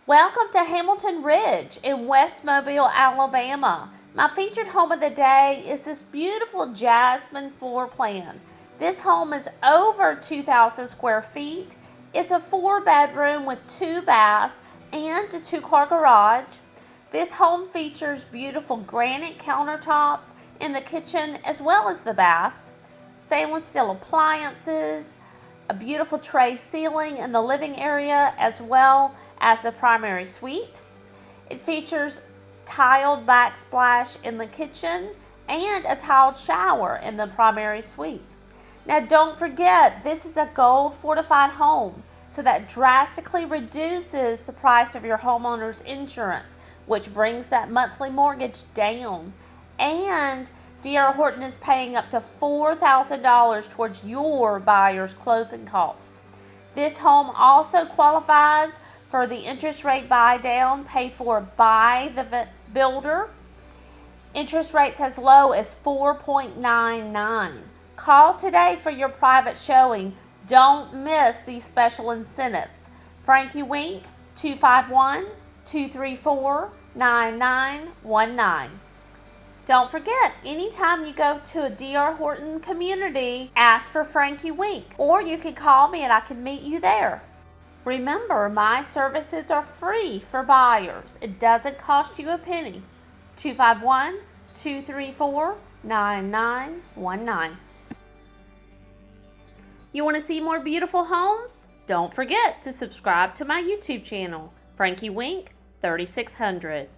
Welcome to Hamilton Ridge in West Mobile, Alabama. My featured home of the day is this beautiful jasmine floor plan. This home is over 2,000 square feet. It's a 4-bedroom with 2 baths and a 2-car garage. This home features beautiful granite countertops in the kitchen as well as the baths, stainless steel appliances, a beautiful tray ceiling in the living area as well as the primary suite. It features tiled backsplash in the kitchen and a tiled shower in the primary suite. Now don't forget, this is a gold fortified home, so that drastically reduces the price of your homeowner's insurance, which brings that monthly mortgage down. And D.R. Horton is paying up to $4,000 towards your buyer's closing costs. This home also qualifies for the interest rate buy down paid for by the builder. Interest rates as low as 4.99. Call today for your private showing. Don't miss these special incentives. Frankie Wink, 251-234-9919. Don't forget, anytime you go to a D.R. Horton community, ask for Frankie Wink, or you can call me and I can meet you there. Remember, my services are free for buyers. It doesn't cost you a penny. 251-234-9919. You want to see more beautiful homes? Don't forget to subscribe to my YouTube channel, Frankie Wink 3600.